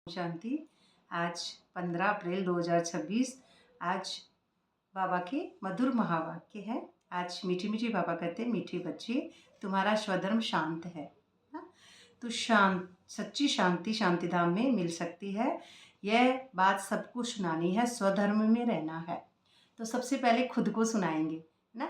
शांति। आज 15 अप्रैल 2026। आज बाबा के मधुर महावाक्य है। आज मीठी मीठी बाबा कहते हैं, मीठे बच्चे तुम्हारा स्वधर्म शांत है। हाँ? तो शांत सच्ची शांति शांतिधाम में मिल सकती है। यह बात सबको सुनानी है, स्वधर्म में रहना है। तो सबसे पहले खुद को सुनाएंगे ना।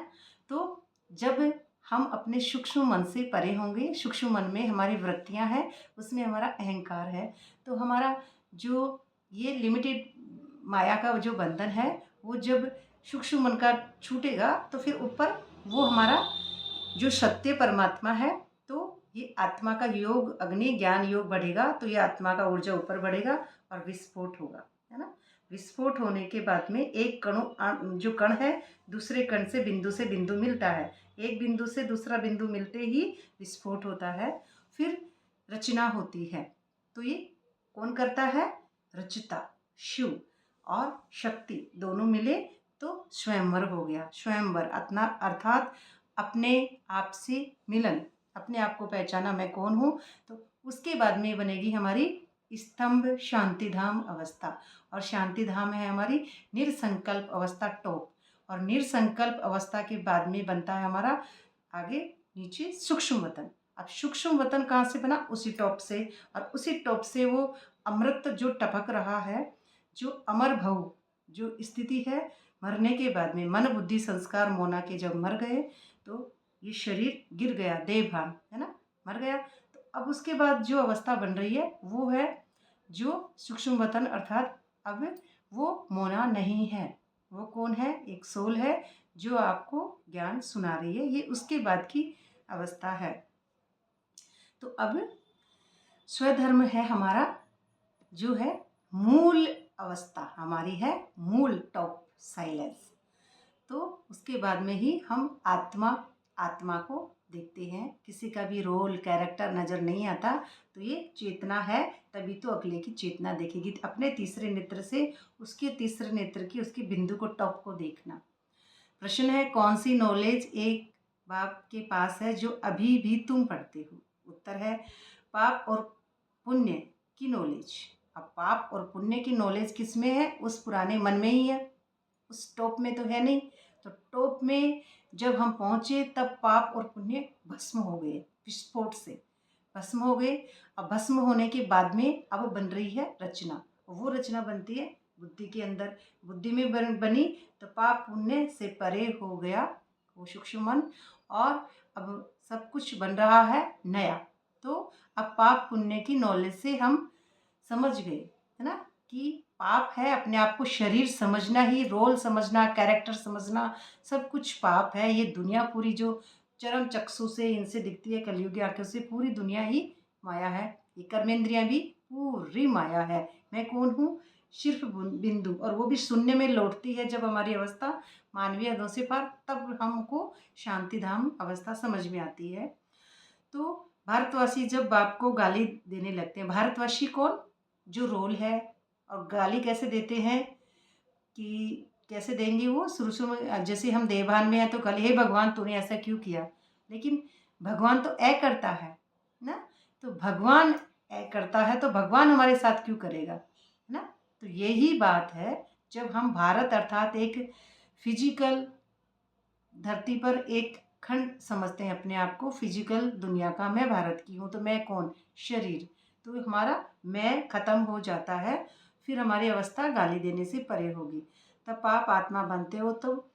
तो जब हम अपने सूक्ष्म मन से परे होंगे, सूक्ष्म मन में हमारी वृत्तियां हैं, उसमें हमारा अहंकार है, तो हमारा जो ये लिमिटेड माया का जो बंधन है, वो जब सूक्ष्म मन का छूटेगा तो फिर ऊपर वो हमारा जो सत्य परमात्मा है, तो ये आत्मा का योग, अग्नि ज्ञान योग बढ़ेगा, तो ये आत्मा का ऊर्जा ऊपर बढ़ेगा और विस्फोट होगा, है ना। विस्फोट होने के बाद में एक जो कण है, दूसरे कण से बिंदु मिलता है। एक बिंदु से दूसरा बिंदु मिलते ही विस्फोट होता है, फिर रचना होती है। तो ये कौन करता है? रचता शिव और शक्ति दोनों मिले तो स्वयंवर हो गया। स्वयंवर अपना अर्थात अपने आप से मिलन, अपने आप को पहचाना मैं कौन हूँ। तो उसके बाद में बनेगी हमारी स्तंभ शांतिधाम अवस्था, और शांतिधाम है हमारी निरसंकल्प अवस्था टॉप, और निरसंकल्प अवस्था के बाद में बनता है हमारा आगे नीचे सूक्ष्म वतन। अब सूक्ष्म वतन कहाँ से बना? उसी टॉप से, और उसी टॉप से वो अमृत जो टपक रहा है, जो अमर भव जो स्थिति है, मरने के बाद में मन बुद्धि संस्कार मोना के जब मर गए तो ये शरीर गिर गया, देहभान है ना, मर गया। तो अब उसके बाद जो अवस्था बन रही है वो है जो सूक्ष्म वतन, अर्थात अब वो मोना नहीं है। वो कौन है? एक सोल है जो आपको ज्ञान सुना रही है। ये उसके बाद की अवस्था है। तो अब स्वधर्म है हमारा जो है मूल अवस्था, हमारी है मूल टॉप साइलेंस। तो उसके बाद में ही हम आत्मा को देखते हैं। किसी का भी रोल कैरेक्टर नज़र नहीं आता, तो ये चेतना है, तभी तो अगले की चेतना देखेगी। अपने तीसरे नेत्र से उसके तीसरे नेत्र की, उसके बिंदु को, टॉप को देखना। प्रश्न है, कौन सी नॉलेज एक बाप के पास है जो अभी भी तुम पढ़ते हो? उत्तर है पाप और पुण्य की नॉलेज। अब पाप और पुण्य की नॉलेज किस में है? उस पुराने मन में ही है, उस टॉप में तो है नहीं। तो टॉप में जब हम पहुँचे तब पाप और पुण्य भस्म हो गए, विस्फोट से भस्म हो गए। अब भस्म होने के बाद में अब बन रही है रचना। वो रचना बनती है बुद्धि के अंदर। बुद्धि में बनी तो पाप पुण्य से परे हो गया वो सूक्ष्म मन, और अब सब कुछ बन रहा है नया। तो अब पाप पुण्य की नॉलेज से हम समझ गए, है ना, कि पाप है अपने आप को शरीर समझना ही, रोल समझना, कैरेक्टर समझना, सब कुछ पाप है। ये दुनिया पूरी जो चरम चक्षु से इनसे दिखती है, कलयुगी आंखों से, पूरी दुनिया ही माया है। ये कर्मेंद्रियां भी पूरी माया है। मैं कौन हूँ? सिर्फ बिंदु, और वो भी शून्य में लौटती है जब हमारी अवस्था मानवीय हदों से पार, तब हमको शांतिधाम अवस्था समझ में आती है। तो भारतवासी जब बाप को गाली देने लगते हैं, भारतवासी कौन? जो रोल है। और गाली कैसे देते हैं कि कैसे देंगे? वो शुरू में जैसे हम देवभान में हैं तो गाली, हे भगवान तूने ऐसा क्यों किया। लेकिन भगवान तो ए करता है ना, तो भगवान ए करता है तो भगवान हमारे साथ क्यों करेगा, है ना। तो यही बात है, जब हम भारत अर्थात एक फिजिकल धरती पर एक खंड समझते हैं अपने आप को, फिजिकल दुनिया का, मैं भारत की हूँ, तो मैं कौन? शरीर। तो हमारा मैं खत्म हो जाता है, फिर हमारी अवस्था गाली देने से परे होगी। तब पाप आत्मा बनते हो। तो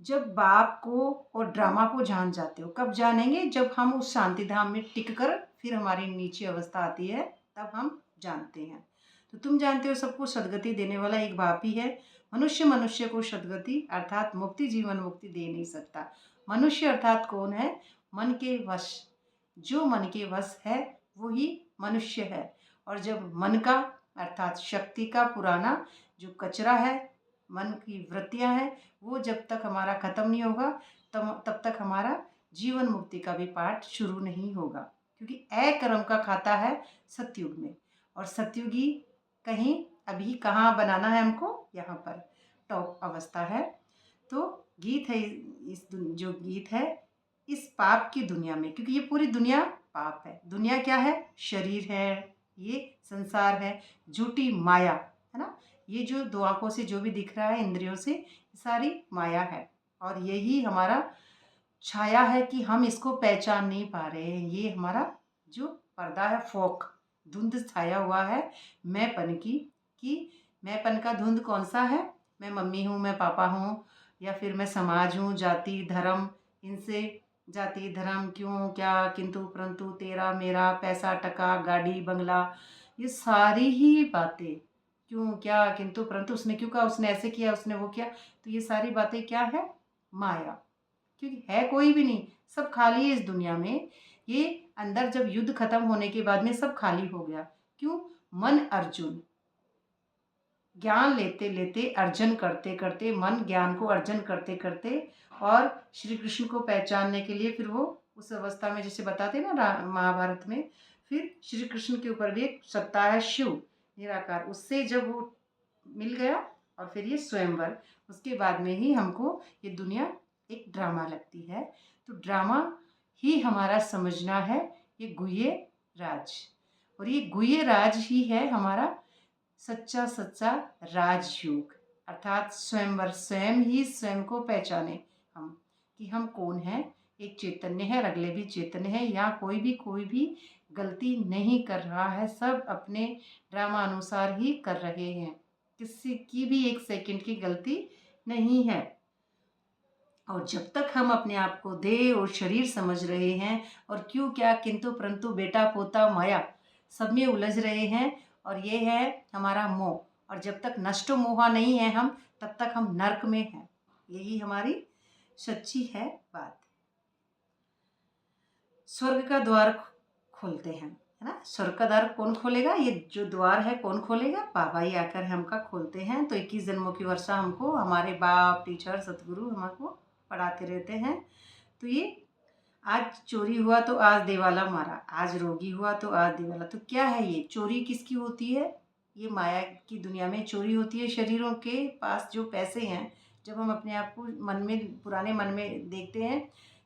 जब बाप को और ड्रामा को जान जाते हो, कब जानेंगे? जब हम उस शांतिधाम में टिक कर फिर हमारी नीचे अवस्था आती है, तब हम जानते हैं। तो तुम जानते हो सबको सदगति देने वाला एक बाप ही है। मनुष्य को सदगति अर्थात मुक्ति, जीवन मुक्ति दे नहीं सकता। मनुष्य अर्थात कौन है? मन के वश। जो मन के वश है वही मनुष्य है। और जब मन का अर्थात शक्ति का पुराना जो कचरा है, मन की वृत्तियां हैं, वो जब तक हमारा खत्म नहीं होगा तब तक हमारा जीवन मुक्ति का भी पाठ शुरू नहीं होगा। क्योंकि कर्म का खाता है सतयुग में, और सतयुगी कहीं अभी कहाँ बनाना है हमको? यहाँ पर टॉप अवस्था है। तो गीत है, जो गीत है इस पाप की दुनिया में, क्योंकि ये पूरी दुनिया पाप है। दुनिया क्या है? शरीर है, ये संसार है, झूठी माया है ना। ये जो दो आंखों से जो भी दिख रहा है, इंद्रियों से, सारी माया है। और यही हमारा छाया है कि हम इसको पहचान नहीं पा रहे हैं। ये हमारा जो पर्दा है, फोक, धुंध छाया हुआ है मैंपन की, कि मैंपन का धुंध कौन सा है? मैं मम्मी हूँ, मैं पापा हूँ, या फिर मैं समाज हूँ, जाति धर्म, इनसे जाति धर्म क्यों क्या, किंतु परंतु, तेरा मेरा, पैसा टका, गाड़ी बंगला, ये सारी ही बातें, क्यों क्या किंतु परंतु, उसने क्यों कहा, उसने ऐसे किया, उसने वो किया, तो ये सारी बातें क्या है? माया। क्योंकि है कोई भी नहीं, सब खाली है इस दुनिया में। ये अंदर जब युद्ध खत्म होने के बाद में सब खाली हो गया। क्यों? मन अर्जुन, ज्ञान लेते लेते, अर्जन करते करते, मन ज्ञान को अर्जन करते करते, और श्री कृष्ण को पहचानने के लिए फिर वो उस अवस्था में, जैसे बताते ना महाभारत में, फिर श्री कृष्ण के ऊपर भी एक सत्ता है, शिव निराकार, उससे जब वो मिल गया, और फिर ये स्वयंवर, उसके बाद में ही हमको ये दुनिया एक ड्रामा लगती है। तो ड्रामा ही हमारा समझना है, ये गुह्य राज, और ये गुह्य राज ही है हमारा सच्चा सच्चा राजयोग। अर्थात स्वयंवर, स्वयं ही स्वयं को पहचाने हम, कि हम कौन हैं। एक चैतन्य है, और अगले भी चैतन्य है। यहाँ कोई भी गलती नहीं कर रहा है, सब अपने ड्रामा अनुसार ही कर रहे हैं, किसी की भी एक सेकंड की गलती नहीं है। और जब तक हम अपने आप को देह और शरीर समझ रहे हैं, और क्यों क्या किंतु परंतु, बेटा पोता माया, सब में उलझ रहे हैं, और ये है हमारा मोह। और जब तक नष्ट मोहा नहीं है हम, तब तक हम नरक में हैं। यही हमारी सच्ची है बात। स्वर्ग का द्वार खोलते हैं, है ना। स्वर्ग का द्वार कौन खोलेगा? ये जो द्वार है कौन खोलेगा? बाबा ही आकर हमका खोलते हैं। तो 21 जन्मों की वर्षा हमको हमारे बाप, टीचर, सतगुरु हमको पढ़ाते रहते हैं। तो ये आज चोरी हुआ तो आज देवाला मारा, आज रोगी हुआ तो आज देवाला। तो क्या है ये चोरी? किसकी होती है? ये माया की दुनिया में चोरी होती है। शरीरों के पास जो पैसे हैं, जब हम अपने आप को मन में, पुराने मन में देखते हैं,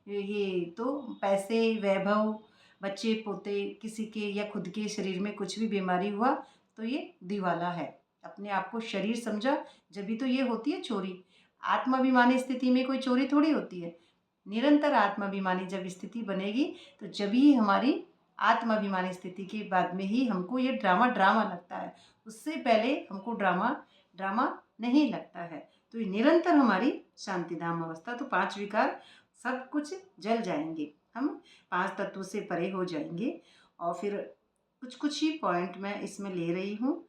ये तो पैसे, वैभव, बच्चे पोते किसी के, या खुद के शरीर में कुछ भी बीमारी हुआ, तो ये दिवाला है। अपने आप को शरीर समझा, जब भी तो ये होती है चोरी। आत्माभिमानी स्थिति में कोई चोरी थोड़ी होती है। निरंतर आत्माभिमानी जब स्थिति बनेगी, तो जब ही हमारी आत्माभिमानी स्थिति के बाद में ही हमको ये ड्रामा ड्रामा लगता है। उससे पहले हमको ड्रामा ड्रामा नहीं लगता है। तो ये निरंतर हमारी शांतिधाम अवस्था। तो 5 विकार सब कुछ जल जाएंगे, हम 5 तत्वों से परे हो जाएंगे। और फिर कुछ कुछ ही पॉइंट मैं इसमें ले रही हूँ।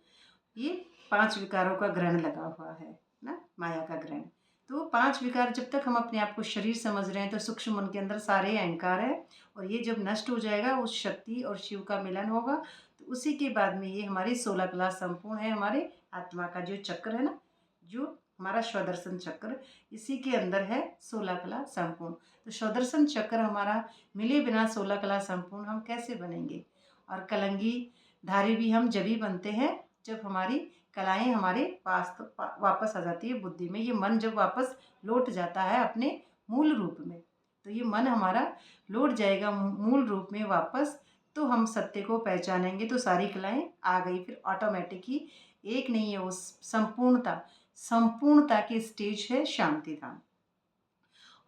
ये 5 विकारों का ग्रहण लगा हुआ है ना, माया का ग्रहण। तो 5 विकार जब तक हम अपने आप को शरीर समझ रहे हैं, तो सूक्ष्म मन के अंदर सारे अहंकार है, और ये जब नष्ट हो जाएगा, उस शक्ति और शिव का मिलन होगा, तो उसी के बाद में ये हमारी 16 कला संपूर्ण है। हमारे आत्मा का जो चक्र है ना, जो हमारा स्वदर्शन चक्र, इसी के अंदर है 16 कला संपूर्ण। तो स्वदर्शन चक्र हमारा मिले बिना 16 कला संपूर्ण हम कैसे बनेंगे? और कलंगी धारी भी हम जब ही बनते हैं, जब हमारी कलाएं हमारे पास तो वापस आ जाती है बुद्धि में। ये मन जब वापस लौट जाता है अपने मूल रूप में, तो ये मन हमारा लौट जाएगा मूल रूप में वापस, तो हम सत्य को पहचानेंगे। तो सारी कलाएं आ गई, फिर ऑटोमेटिक ही एक नहीं है, वो संपूर्णता की स्टेज है शांति धाम।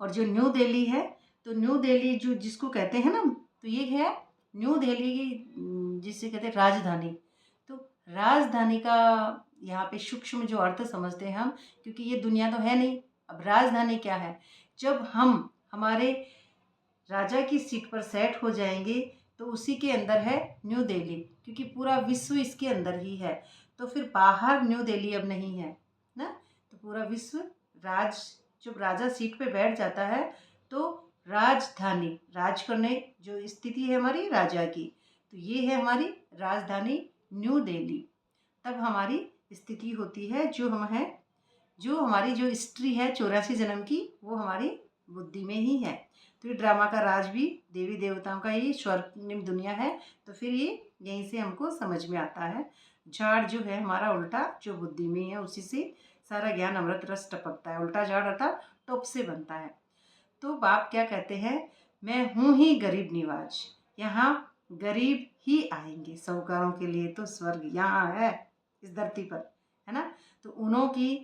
और जो न्यू दिल्ली है, तो न्यू दिल्ली जो जिसको कहते हैं ना, तो ये है न्यू दिल्ली की, जिसे कहते हैं राजधानी। तो राजधानी का यहाँ पे सूक्ष्म जो अर्थ समझते हैं हम, क्योंकि ये दुनिया तो है नहीं। अब राजधानी क्या है? जब हम हमारे राजा की सीट पर सेट हो जाएंगे, तो उसी के अंदर है न्यू दिल्ली, क्योंकि पूरा विश्व इसके अंदर ही है। तो फिर बाहर न्यू दिल्ली अब नहीं है ना। तो पूरा विश्व जब राजा सीट पे बैठ जाता है, तो राजधानी, राज करने जो स्थिति है हमारी राजा की, तो ये है हमारी राजधानी न्यू दिल्ली। तब हमारी स्थिति होती है, जो हम हैं, जो हमारी जो हिस्ट्री है 84 जन्म की, वो हमारी बुद्धि में ही है। तो ये ड्रामा का राज भी देवी देवताओं का ही स्वर्णिम दुनिया है। तो फिर ये यहीं से हमको समझ में आता है। झाड़ जो है हमारा उल्टा, जो बुद्धि में है, उसी से सारा ज्ञान अमृत रस टपकता है। उल्टा झाड़ अर्थात टॉप से बनता है। तो बाप क्या कहते हैं? मैं हूँ ही गरीब निवाज। यहाँ गरीब ही आएंगे। साहूकारों के लिए तो स्वर्ग यहाँ है इस धरती पर, है ना। तो उन्हों की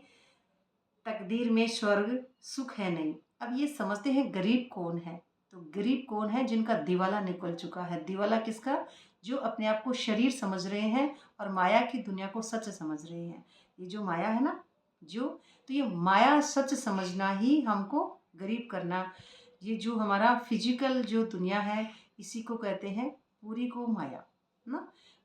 तकदीर में स्वर्ग सुख है नहीं। अब ये समझते हैं गरीब कौन है। तो गरीब कौन है? जिनका दिवाला निकल चुका है। दिवाला किसका? जो अपने आप को शरीर समझ रहे हैं और माया की दुनिया को सच समझ रहे हैं। ये जो माया है ना, तो ये माया सच समझना ही हमको गरीब करना। ये जो हमारा फिजिकल जो दुनिया है, इसी को कहते हैं पूरी को माया ना।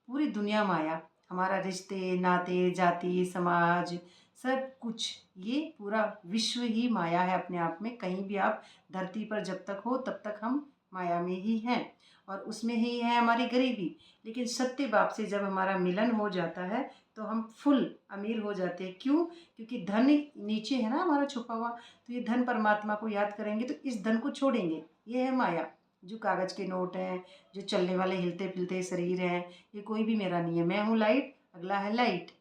पूरी दुनिया माया, हमारा रिश्ते नाते जाति समाज सब कुछ, ये पूरा विश्व ही माया है अपने आप में। कहीं भी आप धरती पर जब तक हो तब तक हम माया में ही हैं और उसमें ही है हमारी गरीबी। लेकिन सत्य बाप से जब हमारा मिलन हो जाता है तो हम फुल अमीर हो जाते हैं। क्यों? क्योंकि धन नीचे है ना हमारा छुपा हुआ। तो ये धन परमात्मा को याद करेंगे तो इस धन को छोड़ेंगे। ये है माया। जो कागज़ के नोट हैं, जो चलने वाले हिलते फिरते शरीर हैं, ये कोई भी मेरा नहीं है। मैं हूँ लाइट, अगला है लाइट।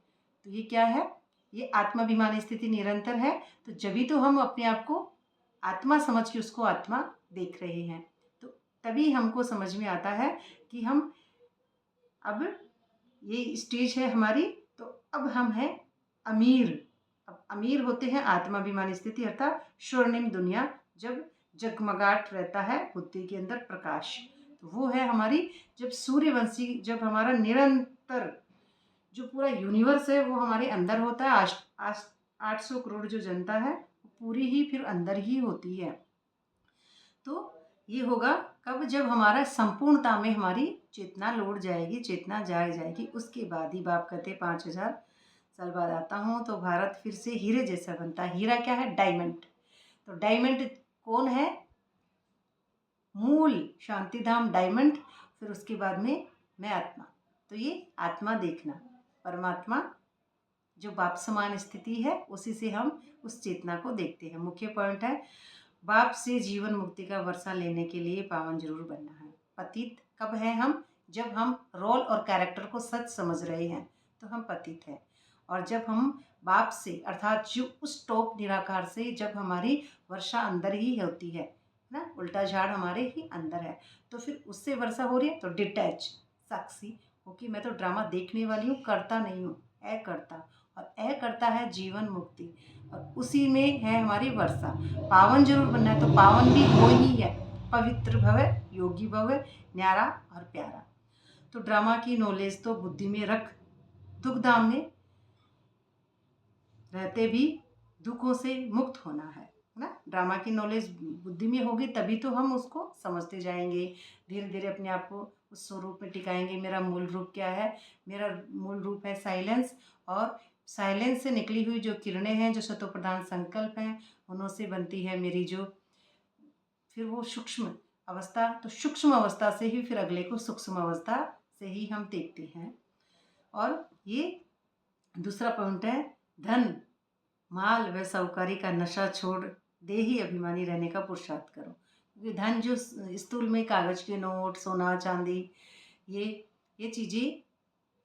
तो ये क्या है? ये आत्माभिमान स्थिति निरंतर है। तो जभी तो हम अपने आप को आत्मा समझ के उसको आत्मा देख रहे हैं, तो तभी हमको समझ में आता है कि हम अब ये स्टेज है हमारी, तो अब हम हैं अमीर। अब अमीर होते हैं आत्माभिमान स्थिति अर्थात स्वर्णिम दुनिया, जब जगमगाट रहता है बुद्धि के अंदर प्रकाश। तो वो है हमारी जब सूर्यवंशी, जब हमारा निरंतर जो पूरा यूनिवर्स है वो हमारे अंदर होता है। 800 करोड़ जो जनता है पूरी ही फिर अंदर ही होती है। तो ये होगा कब? जब हमारा संपूर्णता में हमारी चेतना लौट जाएगी, चेतना जाग जाएगी। उसके बाद ही बाप कहते 5000 साल बाद आता हूँ तो भारत फिर से हीरे जैसा बनता है। हीरा क्या है? डायमंड। तो डायमंड कौन है? मूल शांतिधाम डायमंड। फिर उसके बाद में मैं आत्मा। तो ये आत्मा देखना, परमात्मा जो बाप समान स्थिति है उसी से हम उस चेतना को देखते हैं। मुख्य पॉइंट है बाप से जीवन मुक्ति का वर्षा लेने के लिए पावन जरूर बनना है। पतित कब है हम? जब हम रोल और कैरेक्टर को सच समझ रहे हैं तो हम पतित हैं। और जब हम बाप से अर्थात जो उस टॉप निराकार से जब हमारी वर्षा अंदर ही होती है ना, उल्टा झाड़ हमारे ही अंदर है, तो फिर उससे वर्षा हो रही है। तो डिटैच साक्षी, क्योंकि मैं तो ड्रामा देखने वाली हूँ, करता नहीं हूँ, ए करता। और ए करता है जीवन मुक्ति, और उसी में है हमारी वर्षा। पावन जरूर बनना है, तो पावन भी वो ही है, पवित्र भवे, योगी भवे, न्यारा और प्यारा। तो ड्रामा की नॉलेज तो बुद्धि में रख, दुख धाम में रहते भी दुखों से मुक्त होना है ना। ड्रामा की नॉलेज बुद्धि में होगी तभी तो हम उसको समझते जाएंगे। धीरे धीरे अपने आप को उस स्वरूप में टिकाएंगे। मेरा मूल रूप क्या है? मेरा मूल रूप है साइलेंस, और साइलेंस से निकली हुई जो किरणें हैं, जो सतो प्रधान संकल्प हैं, उन्हों से बनती है मेरी जो फिर वो सूक्ष्म अवस्था। तो सूक्ष्म अवस्था से ही फिर अगले को सूक्ष्म अवस्था से ही हम देखते हैं। और ये दूसरा पॉइंट है धन माल व साहूकारी का नशा छोड़ दे ही अभिमानी रहने का पुरुषार्थ करो। क्योंकि धन जो स्थूल में कागज के नोट, सोना चांदी, ये चीज़ें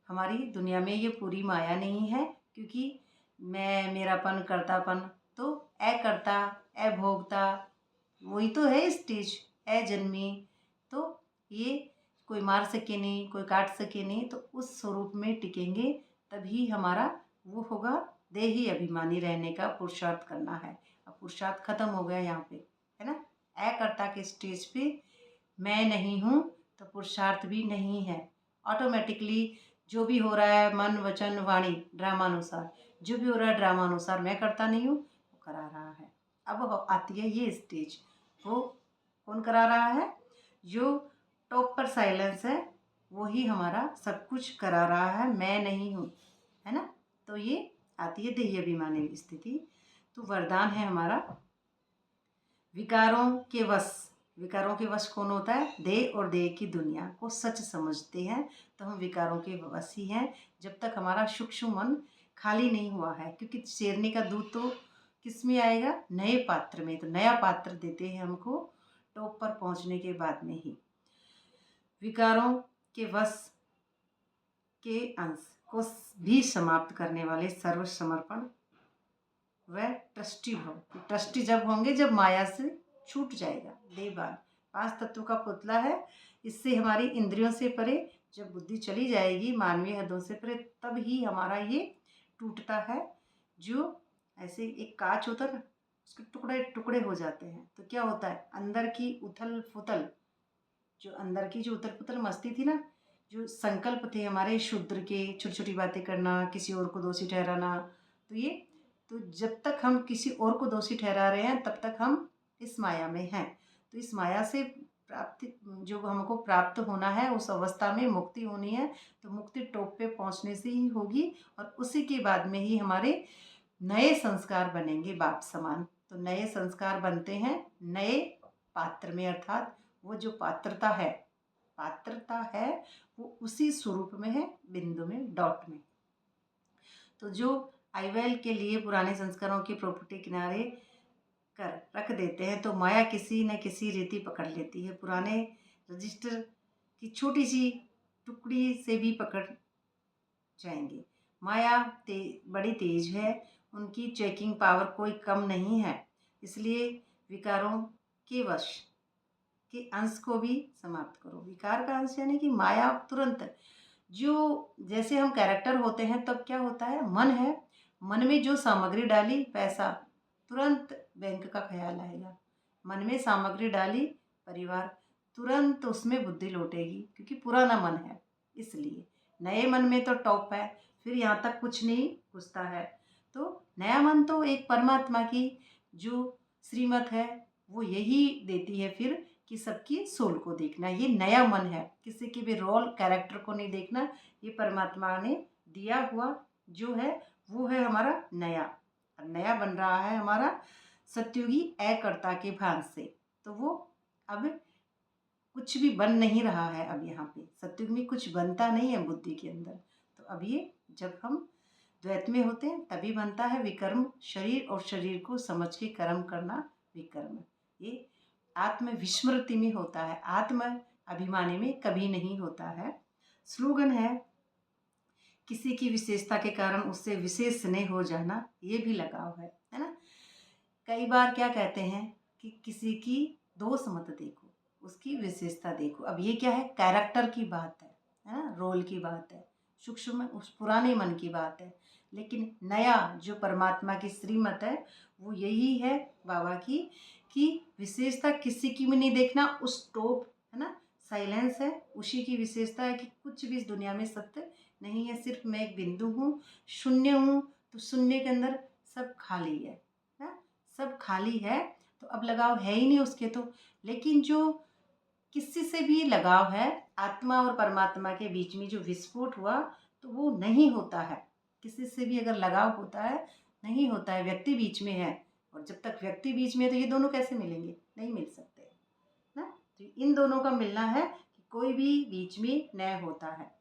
हमारी दुनिया में ये पूरी माया नहीं है। क्योंकि मैं मेरापन करतापन, तो ए करता ए भोगता वही तो है स्टेज, ए जन्मी। तो ये कोई मार सके नहीं, कोई काट सके नहीं, तो उस स्वरूप में टिकेंगे तभी हमारा वो होगा। देही अभिमानी रहने का पुरुषार्थ करना है। अब पुरुषार्थ खत्म हो गया यहाँ पे, है ना। ए कर्ता के स्टेज पे मैं नहीं हूँ तो पुरुषार्थ भी नहीं है। ऑटोमेटिकली जो भी हो रहा है मन वचन वाणी ड्रामानुसार, जो भी हो रहा है ड्रामानुसार, मैं करता नहीं हूँ, वो करा रहा है। अब आती है ये स्टेज, वो कौन करा रहा है? जो टॉप पर साइलेंस है वो ही हमारा सब कुछ करा रहा है, मैं नहीं हूँ, है ना। तो ये आती है देही अभिमानी स्थिति। तो वरदान है हमारा विकारों के वश। विकारों के वश कौन होता है? देह और देह की दुनिया को सच समझते हैं तो हम विकारों के वश ही हैं, जब तक हमारा सूक्ष्म मन खाली नहीं हुआ है। क्योंकि शेरनी का दूध तो किस में आएगा? नए पात्र में। तो नया पात्र देते हैं हमको टॉप पर पहुंचने के बाद में ही। विकारों के वश के अंश को भी समाप्त करने वाले सर्वसमर्पण व ट्रस्टी भव। ट्रस्टी जब होंगे जब माया से छूट जाएगा देहभान। 5 तत्व का पुतला है, इससे हमारी इंद्रियों से परे जब बुद्धि चली जाएगी मानवीय हदों से परे, तब ही हमारा ये टूटता है। जो ऐसे एक कांच होता है ना, उसके टुकड़े टुकड़े हो जाते हैं, तो क्या होता है, अंदर की उथल पुथल, जो अंदर की जो उथल पुथल मस्ती थी ना, जो संकल्प थे हमारे शूद्र के, छोटी छोटी बातें करना, किसी और को दोषी ठहराना, तो जब तक हम किसी और को दोषी ठहरा रहे हैं तब तक हम इस माया में हैं। तो इस माया से प्राप्ति, जो हमको प्राप्त होना है, उस अवस्था में मुक्ति होनी है, तो मुक्ति टॉप पे पहुंचने से ही होगी, और उसी के बाद में ही हमारे नए संस्कार बनेंगे बाप समान। तो नए संस्कार बनते हैं नए पात्र में, अर्थात वो जो पात्रता है वो उसी स्वरूप में है, बिंदु में, डॉट में। तो जो आईवेल के लिए पुराने संस्कारों की प्रॉपर्टी किनारे कर रख देते हैं, तो माया किसी न किसी रीति पकड़ लेती है। पुराने रजिस्टर की छोटी सी टुकड़ी से भी पकड़ जाएंगे। माया बड़ी तेज है, उनकी चेकिंग पावर कोई कम नहीं है, इसलिए विकारों के वश के अंश को भी समाप्त करो। विकार का अंश यानी कि माया तुरंत, जो जैसे हम कैरेक्टर होते हैं तब क्या होता है, मन है, मन में जो सामग्री डाली, पैसा, तुरंत बैंक का ख्याल आएगा। मन में सामग्री डाली, परिवार, तुरंत उसमें बुद्धि लौटेगी, क्योंकि पुराना मन है। इसलिए नए मन में तो टॉप है, फिर यहाँ तक कुछ नहीं घुसता है। तो नया मन तो एक परमात्मा की जो श्रीमत है वो यही देती है फिर, कि सबकी सोल को देखना, ये नया मन है, किसी के भी रोल कैरेक्टर को नहीं देखना। ये परमात्मा ने दिया हुआ जो है वो है हमारा नया, और नया बन रहा है हमारा सत्युगी एकर्ता के भान से। तो वो अब कुछ भी बन नहीं रहा है, अब यहाँ पे सत्युग में कुछ बनता नहीं है बुद्धि के अंदर। तो अब ये जब हम द्वैत में होते हैं तभी बनता है विकर्म, शरीर और शरीर को समझ के कर्म करना विकर्म। ये आत्म विस्मृति में होता है, आत्म अभिमानी में कभी नहीं होता है। स्लोगन है, किसी की विशेषता के कारण उससे विशेष स्नेह हो जाना, ये भी लगाव है ना। कई बार क्या कहते हैं कि किसी की दोष मत देखो, उसकी विशेषता देखो। अब ये क्या है, कैरेक्टर की बात है ना, रोल की बात है, सूक्ष्म उस पुराने मन की बात है। लेकिन नया जो परमात्मा की श्रीमत है वो यही है बाबा की, कि विशेषता किसी की भी नहीं देखना, उस टॉप है ना, साइलेंस है, उसी की विशेषता है कि कुछ भी इस दुनिया में सत्य नहीं है, सिर्फ मैं एक बिंदु हूँ, शून्य हूँ। तो शून्य के अंदर सब खाली है ना, सब खाली है, तो अब लगाव है ही नहीं उसके। तो लेकिन जो किसी से भी लगाव है, आत्मा और परमात्मा के बीच में जो विस्फोट हुआ, तो वो नहीं होता है। किसी से भी अगर लगाव होता है, नहीं होता है, व्यक्ति बीच में है, और जब तक व्यक्ति बीच में है तो ये दोनों कैसे मिलेंगे, नहीं मिल सकते ना। तो इन दोनों का मिलना है कि कोई भी बीच में न होता है,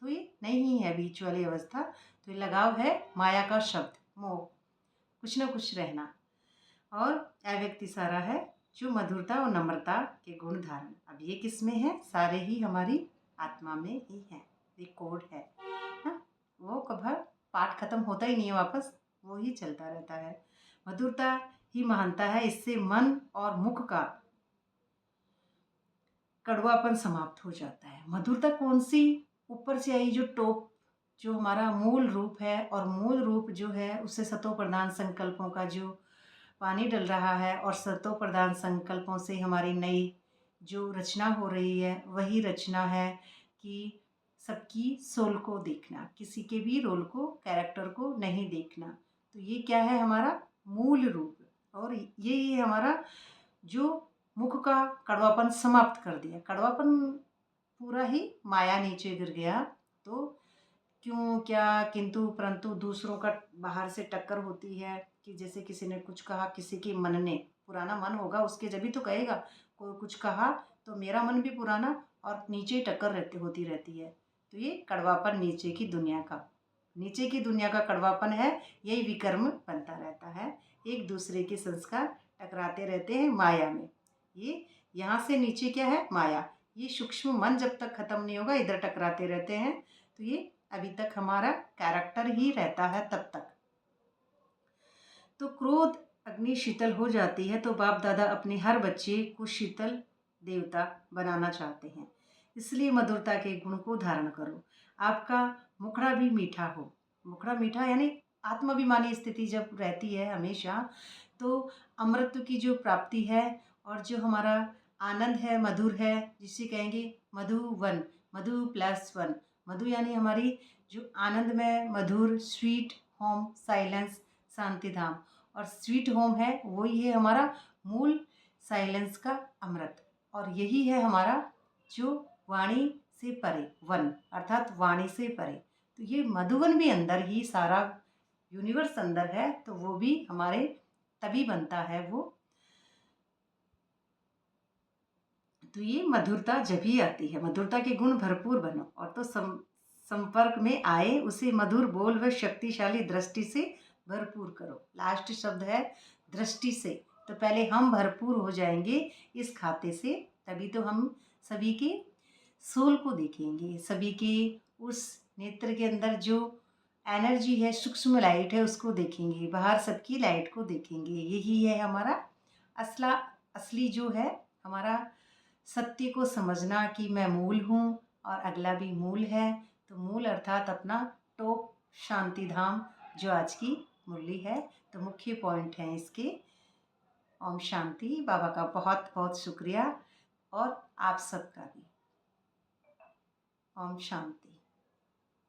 तो ये नहीं है बीच वाली अवस्था। तो ये लगाव है माया का शब्द, मोह, कुछ ना कुछ रहना, और अव्यक्ति सारा है जो मधुरता और नम्रता के गुण धारण। अब ये किस में है, सारे ही हमारी आत्मा में ही है, ये कोड है ना। वो कभी पाठ खत्म होता ही नहीं है, वापस वो ही चलता रहता है। मधुरता ही महानता है, इससे मन और मुख का कड़वापन समाप्त हो जाता है। मधुरता कौन सी, ऊपर से आई जो टॉप, जो हमारा मूल रूप है, और मूल रूप जो है उससे सतो प्रधान संकल्पों का जो पानी डल रहा है, और सतो प्रधान संकल्पों से हमारी नई जो रचना हो रही है, वही रचना है कि सबकी सोल को देखना, किसी के भी रोल को, कैरेक्टर को नहीं देखना। तो ये क्या है, हमारा मूल रूप, और ये हमारा जो मुख का कड़वापन समाप्त कर दिया। कड़वापन पूरा ही माया नीचे गिर गया। तो क्यों, क्या, किंतु परंतु, दूसरों का बाहर से टक्कर होती है, कि जैसे किसी ने कुछ कहा, किसी के मन ने, पुराना मन होगा उसके, जब भी तो कहेगा। कोई कुछ कहा तो मेरा मन भी पुराना, और नीचे टक्कर होती रहती है। तो ये कड़वापन नीचे की दुनिया का, नीचे की दुनिया का कड़वापन है, यही विकर्म बनता रहता है। एक दूसरे के संस्कार टकराते रहते हैं माया में। ये यहाँ से नीचे क्या है, माया, ये सूक्ष्म मन जब तक खत्म नहीं होगा, इधर टकराते रहते हैं। तो ये अभी तक हमारा कैरेक्टर ही रहता है तब तक। तो क्रोध अग्नि शीतल हो जाती है, तो बाप दादा अपने हर बच्चे को शीतल देवता बनाना चाहते हैं। इसलिए मधुरता के गुण को धारण करो। आपका मुखड़ा भी मीठा हो। मुखड़ा मीठा यानी आत्माभिमानी स्थिति जब रहती है हमेशा, तो अमृत की जो प्राप्ति है और जो हमारा आनंद है, मधुर है, जिसे कहेंगे मधुवन, मधु प्लस वन। मधु यानी हमारी जो आनंदमय, मधुर, स्वीट होम, साइलेंस, शांति धाम। और स्वीट होम है, वही है हमारा मूल साइलेंस का अमृत। और यही है हमारा जो वाणी से परे वन, अर्थात वाणी से परे। तो ये मधुवन भी अंदर ही सारा यूनिवर्स अंदर है, तो वो भी हमारे तभी बनता है वो। तो ये मधुरता जब ही आती है, मधुरता के गुण भरपूर बनो और तो संपर्क में आए उसे मधुर बोल व शक्तिशाली दृष्टि से भरपूर करो। लास्ट शब्द है दृष्टि से। तो पहले हम भरपूर हो जाएंगे इस खाते से, तभी तो हम सभी के सोल को देखेंगे, सभी के उस नेत्र के अंदर जो एनर्जी है, सूक्ष्म लाइट है, उसको देखेंगे, बाहर सबकी लाइट को देखेंगे। यही है हमारा असली जो है हमारा सत्य को समझना कि मैं मूल हूँ और अगला भी मूल है। तो मूल अर्थात अपना टॉप शांति धाम जो आज की मुरली है। तो मुख्य पॉइंट हैं इसके। ओम शांति। बाबा का बहुत बहुत शुक्रिया और आप सबका भी। ओम शांति।